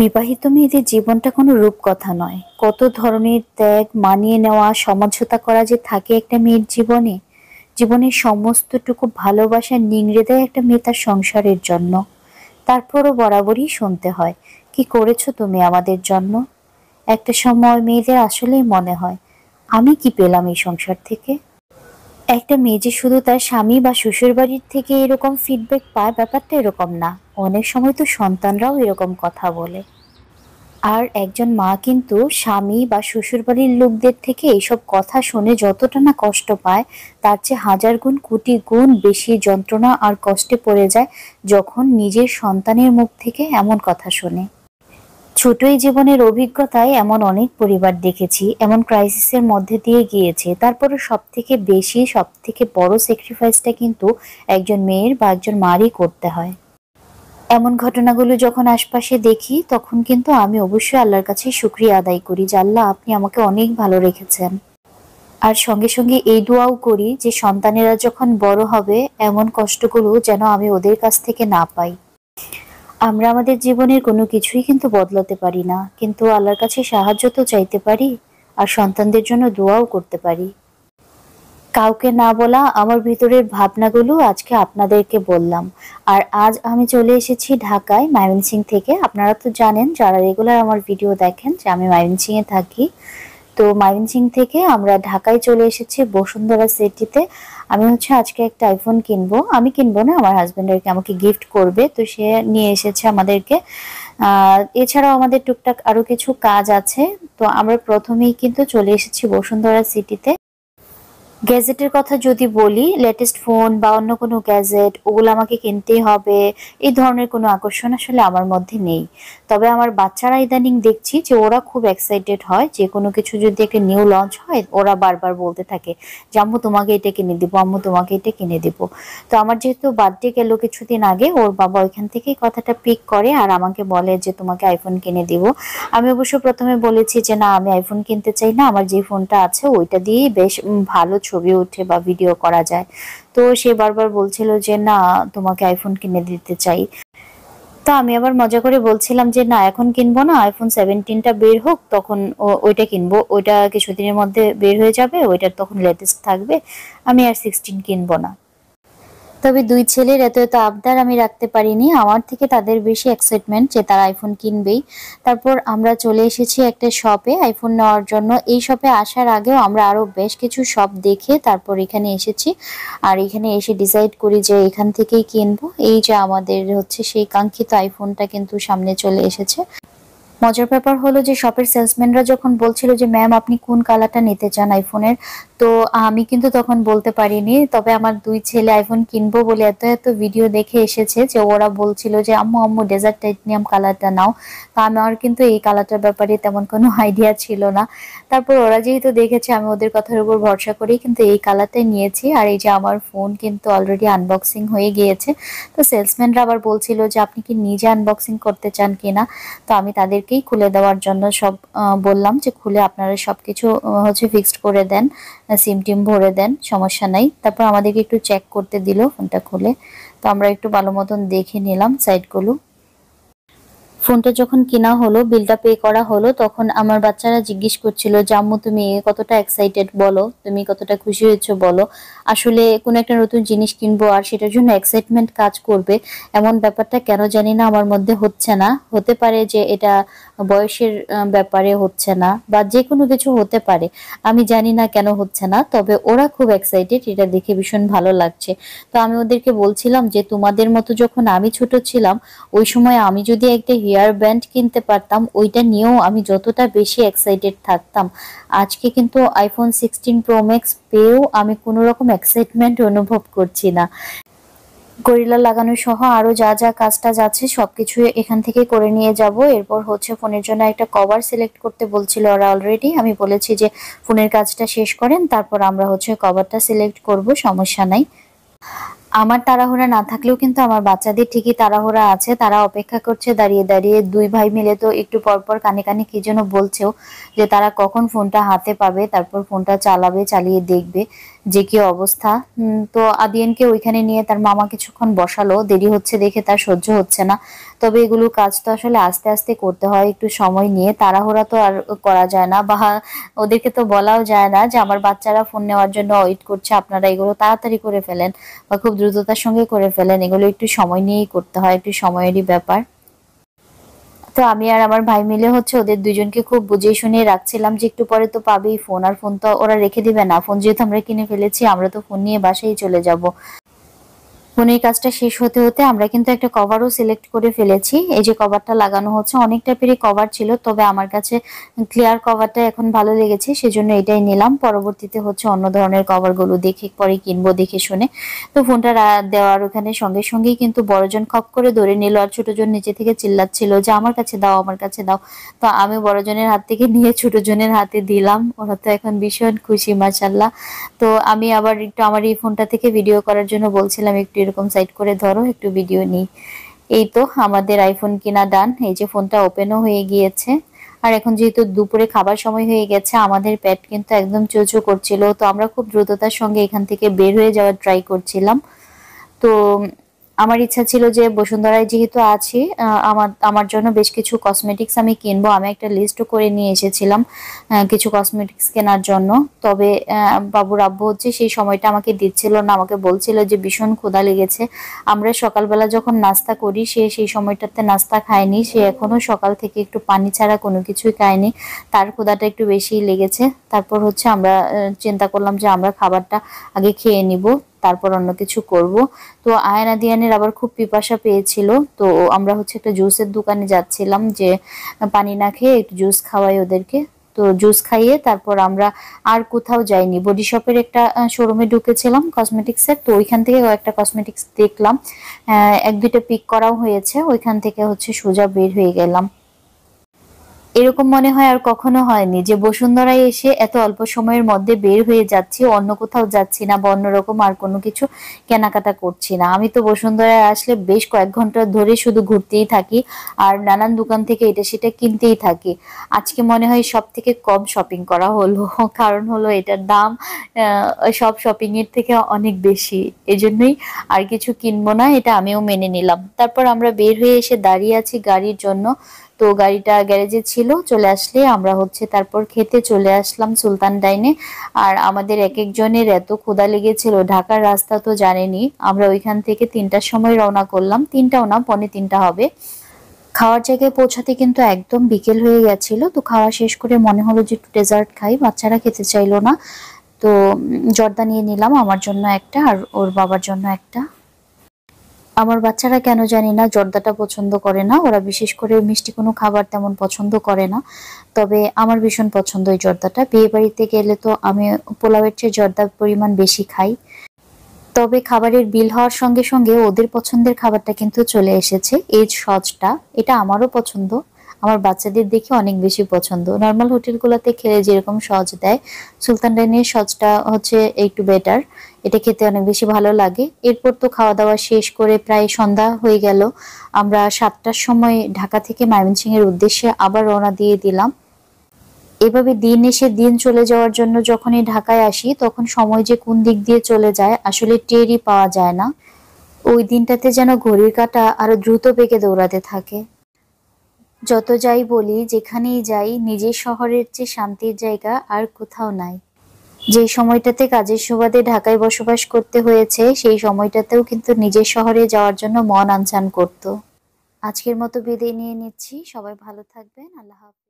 বিবাহিত মেয়েদের জীবনটা কোনো রূপকথা নয়। কত ধরনের ত্যাগ, মানিয়ে নেওয়া, সমঝোতা করা যে থাকে একটা মেয়ের জীবনে। জীবনের সমস্তটুকু ভালোবাসা নিংড়ে দেয় একটা মেয়ে তার সংসারের জন্য। তারপরও বরাবরই শুনতে হয়, কি করেছো তুমি আমাদের জন্য। একটা সময় মেয়েদের আসলেই মনে হয়, আমি কি পেলাম এই সংসার থেকে। একটা মেয়ে যে শুধু তার স্বামী বা শ্বশুর বাড়ির থেকে এরকম ফিডব্যাক পায়, ব্যাপারটা এরকম না। অনেক সময় তো সন্তানরাও এরকম কথা বলে। আর একজন মা কিন্তু স্বামী বা শ্বশুরবাড়ির লোকদের থেকে এইসব কথা শুনে যতটা না কষ্ট পায়, তার চেয়ে হাজার গুণ কোটি গুণ বেশি যন্ত্রণা আর কষ্টে পড়ে যায় যখন নিজের সন্তানের মুখ থেকে এমন কথা শোনে। ছোটই জীবনের অভিজ্ঞতায় এমন অনেক পরিবার দেখেছি, এমন ক্রাইসিসের মধ্যে দিয়ে গিয়েছে। তারপরে সব থেকে বেশি, সব থেকে বড় স্যাক্রিফাইসটা কিন্তু একজন মেয়ের বা একজন মারই করতে হয়। এমন ঘটনাগুলো যখন আশপাশে দেখি, তখন কিন্তু আমি অবশ্যই আল্লাহর কাছে শুকরিয়া আদায় করি যে আল্লাহ, আপনি আমাকে অনেক ভালো রেখেছেন। আর সঙ্গে সঙ্গে এই দোয়াও করি যে সন্তানেরা যখন বড় হবে, এমন কষ্টগুলো যেন আমি ওদের কাছ থেকে না পাই। আমরা আমাদের জীবনের কোনো কিছুই কিন্তু বদলাতে পারি না, কিন্তু আল্লাহর কাছে সাহায্য তো চাইতে পারি, আর সন্তানদের জন্য দোয়াও করতে পারি। কাউকে না বলা আমার ভিতরের ভাবনাগুলো আজকে আপনাদেরকে বললাম। আর আজ আমি চলে এসেছি ঢাকায়, ময়মনসিংহ থেকে। আপনারা তো জানেন, যারা রেগুলার আমার ভিডিও দেখেন, যে আমি ময়মনসিংহে থাকি। তো ময়মনসিংহ থেকে আমরা ঢাকায় চলে এসেছি বসুন্ধরা সিটিতে। আমি আজকে একটা আইফোন কিনবো। আমি কিনবো না, আমার হাজবেন্ড আর কি আমাকে গিফট করবে, তো সে নিয়ে এসেছে আমাদেরকে। এছাড়াও আমাদের টুকটাক আরো কিছু কাজ আছে। তো আমরা প্রথমেই কিন্তু চলে এসেছি বসুন্ধরা সিটিতে। গ্যাজেটের কথা যদি বলি, লেটেস্ট ফোন বা অন্য কোনো গ্যাজেট, ওগুলো আমাকে কিনতেই হবে, এই ধরনের কোনো আকর্ষণ আসলে আমার মধ্যে নেই। তবে আমার বাচ্চারা ইদানিং দেখছি যে ওরা খুব এক্সাইটেড হয়, যে কোনো কিছু যদি একটা নিউ লঞ্চ হয়, ওরা বারবার বলতে থাকে যে আম্মু তোমাকে এটা কিনে দিব, আম্মু তোমাকে এটা কিনে দিব। তো আমার যেহেতু বার্থডে গেল কিছুদিন আগে, ওর বাবা ওইখান থেকেই কথাটা পিক করে আর আমাকে বলে যে তোমাকে আইফোন কিনে দিব। আমি অবশ্য প্রথমে বলেছি যে না, আমি আইফোন কিনতে চাই না, আমার যে ফোনটা আছে ওইটা দিয়েই বেশ ভালো ছবি ওঠে বা ভিডিও করা যায়। তো সে বারবার বলছিল যে না, তোমাকে আইফোন কিনে দিতে চাই। তো আমি আবার মজা করে বলছিলাম যে না, এখন কিনবো না, আইফোন 17টা বের হোক, তখন ওইটা কিনবো। ওইটা কিছুদিনের মধ্যে বের হয়ে যাবে, ওইটার তখন লেটেস্ট থাকবে। আমি আর 16 কিনবো না। তবে দুই ছেলের এত এত আবদার আমি রাখতে পারিনি। আমার থেকে তাদের বেশি এক্সাইটমেন্ট যে তারা আইফোন কিনবেই। তারপর আমরা চলে এসেছি একটা শপে আইফোন নেওয়ার জন্য। এই শপে আসার আগেও আমরা আরো বেশ কিছু শপ দেখে তারপর এখানে এসেছি। আর এখানে এসে ডিসাইড করি যে এখান থেকেই কিনবো। এই যে আমাদের সেই কাঙ্ক্ষিত আইফোনটা কিন্তু সামনে চলে এসেছে। মজার ব্যাপার হলো যে শপের সেলসম্যানরা যখন বলছিল যে ম্যাম আপনি কোন কালারটা নিতে চান আইফোনের, তো আমি কিন্তু তখন বলতে পারিনি। তবে আমার দুই ছেলে আইফোন কিনবো বলে এত এত ভিডিও দেখে এসেছে যে ওরা বলছিল যে আম্মু আম্মু ডেজার্ট টাইটেনিয়াম কালারটা নাও। তো আমার কিন্তু এই কালারটার ব্যাপারে তেমন কোনো আইডিয়া ছিল না। তারপর ওরা যেহেতু দেখেছে, আমি ওদের কথার উপর ভরসা করেই কিন্তু এই কালারটাই নিয়েছি। আর এই যে আমার ফোন কিন্তু অলরেডি আনবক্সিং হয়ে গিয়েছে। তো সেলসম্যানরা আবার বলছিল যে আপনি কি নিজে আনবক্সিং করতে চান কিনা। তো আমি তাদেরকেই খুলে দেওয়ার জন্য সব বললাম যে খুলে আপনারা সবকিছু ফিক্সড করে দেন, সিম টিম ভরে দেন, সমস্যা নাই। তারপর আমাদেরকে একটু চেক করতে দিল ফোনটা খুলে। তো আমরা একটু ভালো মতন দেখে নিলাম সাইডগুলো। ফোনটা যখন কেনা হলো, বিলটা পে করা হলো, তখন আমার বাচ্চারা জিজ্ঞেস করছিল যে আম্মু তুমি কতটা এক্সাইটেড বলো, তুমি কতটা খুশি হয়েছো বলো। আসলে কোনো একটা নতুন জিনিস কিনবো আর সেটার জন্য এক্সাইটমেন্ট কাজ করবে, এমন ব্যাপারটা কেন জানি না আমার মধ্যে হচ্ছে না। হতে পারে যে এটা বয়সের ব্যাপারে হচ্ছে না, বা যে কোনো কিছু হতে পারে, আমি জানি না কেন হচ্ছে না। তবে ওরা খুব এক্সাইটেড, এটা দেখে ভীষণ ভালো লাগছে। তো আমি ওদেরকে বলছিলাম যে তোমাদের মতো যখন আমি ছোট ছিলাম, ওই সময় আমি যদি একটা হেয়ার ব্যান্ড কিনতে পারতাম, ওইটা নিয়েও আমি যতটা বেশি এক্সাইটেড থাকতাম, আজকে কিন্তু আইফোন 16 প্রো ম্যাক্স পেয়েও আমি কোনো রকম এক্সাইটমেন্ট অনুভব করছি না। গরিলা লাগানো সহ আরো যা যা কাজটাজ আছে সবকিছু এখান থেকে করে নিয়ে যাব। এরপর ফোনের জন্য একটা কভার সিলেক্ট করতে বলছিল ওরা অলরেডি। আমি বলেছি যে ফোনের কাজটা শেষ করেন, তারপর আমরা কভারটা সিলেক্ট করব, সমস্যা নাই। আমার তাড়াহুড়া না থাকলেও কিন্তু আমার বাচ্চাদের ঠিকই তাড়াহুড়া আছে, তারা অপেক্ষা করছে দাঁড়িয়ে দাঁড়িয়ে। দুই ভাই মিলে তো একটু পরপর কানে কানে কি যেন বলছেও, যে তারা কখন ফোনটা হাতে পাবে, তারপর ফোনটা চালাবে, চালিয়ে দেখবে। যে কি অবস্থা। তো আদিয়ানকে ওইখানে নিয়ে তার মামা কিছুক্ষণ বসালো, দেরি হচ্ছে দেখে তার সহ্য হচ্ছে না। তবে এগুলো কাজ তো আসলে আস্তে আস্তে করতে হয়, একটু সময় নিয়ে, তাড়াহুড়া তো আর করা যায় না, বা ওদেরকে তো বলাও যায় না যে আমার বাচ্চারা ফোন নেওয়ার জন্য ওয়েট করছে, আপনারা এগুলো তাড়াতাড়ি করে ফেলেন বা খুব দ্রুততার সঙ্গে করে ফেলেন। এগুলো একটু সময় নিয়েই করতে হয়, একটু সময়েরই ব্যাপার। তো আমি আর আমার ভাই মিলে ওদের দুজনকে খুব বুঝিয়ে শুনিয়ে রাখছিলাম যে একটু পরে তো পাবেই ফোন, আর ফোন তো ওরা রেখে দিবে না, ফোন যেহেতু আমরা কিনে ফেলেছি আমরা তো ফোন নিয়ে বাসায় চলে যাব। ফোনের কাজটা শেষ হতে হতে আমরা কিন্তু একটা কভারও সিলেক্ট করে ফেলেছি। এই যে কভারটা লাগানো হচ্ছে, অনেক টাইপেরই কভার ছিল, তবে আমার কাছে ক্লিয়ার কভারটা এখন ভালো লেগেছে, সেজন্য এটাই নিলাম। পরবর্তীতে অন্য ধরনের কভারগুলো দেখে পরে কিনবো দেখে শুনে। তো ফোনটা দেওয়ার ওখানে সঙ্গে সঙ্গেই কিন্তু বড়জন খপ করে ধরে নিল, আর ছোটজন নিচে থেকে চিল্লাচ্ছিল যে আমার কাছে দাও, আমার কাছে দাও। তো আমি বড়জনের হাত থেকে নিয়ে ছোটজনের হাতে দিলাম, ওরা তো এখন ভীষণ খুশি মাশাআল্লাহ। তো আমি আবার একটু আমার এই ফোনটা থেকে ভিডিও করার জন্য বলছিলাম একটু এরকম সাইড করে ধরো, একটু ভিডিও নিই। এই তো আমাদের আইফোন কিনা ডান। এই যে ফোনটা ওপেনও হয়ে গিয়েছে। আর এখন যেহেতু দুপুরে খাবার সময় হয়ে গেছে, আমাদের পেট কিন্তু একদম চোচো করছিল, তো আমরা খুব দ্রুততার সঙ্গে এখান থেকে বের হয়ে যাওয়ার ট্রাই করছিলাম। তো আমার ইচ্ছা ছিল যে বসুন্ধরায় যেহেতু আছি, আমার আমার জন্য বেশ কিছু কসমেটিক্স আমি কিনবো। আমি একটা লিস্টও করে নিয়ে এসেছিলাম কিছু কসমেটিক্স কেনার জন্য। তবে বাবুর আব্বু সেই সময়টা আমাকে দিচ্ছিল না, আমাকে বলছিল যে ভীষণ ক্ষুধা লেগেছে। আমরা সকালবেলা যখন নাস্তা করি, সে সেই সময়টাতে নাস্তা খায়নি, সে এখনো সকাল থেকে একটু পানি ছাড়া কোনো কিছুই খায়নি, তার ক্ষুধাটা একটু বেশিই লেগেছে। তারপর আমরা চিন্তা করলাম যে আমরা খাবারটা আগে খেয়ে নিব, তারপর অন্য কিছু করব। তো আয়না দিয়ানের আবার খুব পিপাসা পেয়েছিল, তো আমরা একটা জুসের দোকানে যাচ্ছিলাম যে পানি না খেয়ে একটু জুস খাওয়াই ওদেরকে। তো জুস খাইয়ে তারপর আমরা আর কোথাও যাইনি, বডি শপের একটা শোরুমে ঢুকেছিলাম কসমেটিক্সের, তো ওইখান থেকে একটা কসমেটিক্স দেখলাম, এক দুইটা পিক করাও হয়েছে, ওইখান থেকে সোজা বের হয়ে গেলাম। এরকম মনে হয় আর কখনো হয়নি যে বসুন্ধরায় এসে এত অল্প সময়ের মধ্যে বের হয়ে যাচ্ছি, অন্য কোথাও যাচ্ছি না বা অন্যরকম আর কোনো কিছু কেনাকাটা করছি না। আমি তো বসুন্ধরায় আসলে বেশ কয়েক ঘন্টা ধরে শুধু ঘুরতেই থাকি আর নানান দোকান থেকে এটা সেটা কিনতেই থাকি। আজকে মনে হয় সব থেকে কম শপিং করা হলো, কারণ এটার দাম সব শপিং এর থেকে অনেক বেশি, এজন্যই আর কিছু কিনবো না, এটা আমিও মেনে নিলাম। তারপর আমরা বের হয়ে এসে দাঁড়িয়ে আছি গাড়ির জন্য। তো গাড়িটা গ্যারেজে ছিল, চলে আসলে আমরা তারপর খেতে চলে আসলাম সুলতান ডাইনে। আর আমাদের এক একজনের এত ক্ষুধা লেগেছিল, ঢাকার রাস্তা তো জানেনি। আমরা ওইখান থেকে 3টার সময় রওনা করলাম, 3টাও না, 3:45 হবে। খাওয়ার জায়গায় পৌঁছাতে কিন্তু একদম বিকেল হয়ে গেছিল। তো খাওয়া শেষ করে মনে হলো যে একটু ডেজার্ট খাই, বাচ্চারা খেতে চাইলো না। তো জর্দা নিয়ে নিলাম, আমার জন্য একটা আর ওর বাবার জন্য একটা। আমার বাচ্চারা কেন জানি না জর্দাটা পছন্দ করে না, ওরা বিশেষ করে মিষ্টি কোনো খাবার তেমন পছন্দ করে না। তবে আমার ভীষণ পছন্দ এই জর্দাটা, বিয়ে বাড়িতে গেলে তো আমি পোলাওয়ের চেয়ে জর্দার পরিমাণ বেশি খাই। তবে খাবারের বিল হওয়ার সঙ্গে সঙ্গে ওদের পছন্দের খাবারটা কিন্তু চলে এসেছে, এই সসটা। এটা আমারও পছন্দ, আমার বাচ্চাদের দেখে অনেক বেশি পছন্দ। নর্মাল হোটেলগুলোতে খেলে যেরকম সস দেয়, সুলতান ডাইনের সসটা একটু বেটার, এটা খেতে অনেক বেশি ভালো লাগে। এরপর তো খাওয়া দাওয়া শেষ করে প্রায় সন্ধ্যা হয়ে গেল। আমরা 7টার সময় ঢাকা থেকে ময়মনসিংহের উদ্দেশ্যে আবার রওনা দিয়ে দিলাম। এভাবে দিন এসে দিন চলে যাওয়ার জন্য যখনই ঢাকায় আসি, তখন সময় যে কোন দিক দিয়ে চলে যায় আসলে টেরই পাওয়া যায় না। ওই দিনটাতে যেন ঘড়ির কাঁটা আরো দ্রুত বেগে দৌড়াতে থাকে। যত যাই বলি, যেখানেই যাই, নিজের শহরের চেয়ে শান্তির জায়গা আর কোথাও নাই। যে সময়টাতে কাজের সুবাদে ঢাকায় বসবাস করতে হয়েছে, সেই সময়টাতেও কিন্তু নিজের শহরে যাওয়ার জন্য মন আনচান করত। আজকের মতো বিদায় নিয়ে নিচ্ছি, সবাই ভালো থাকবেন, আল্লাহ হাফেজ।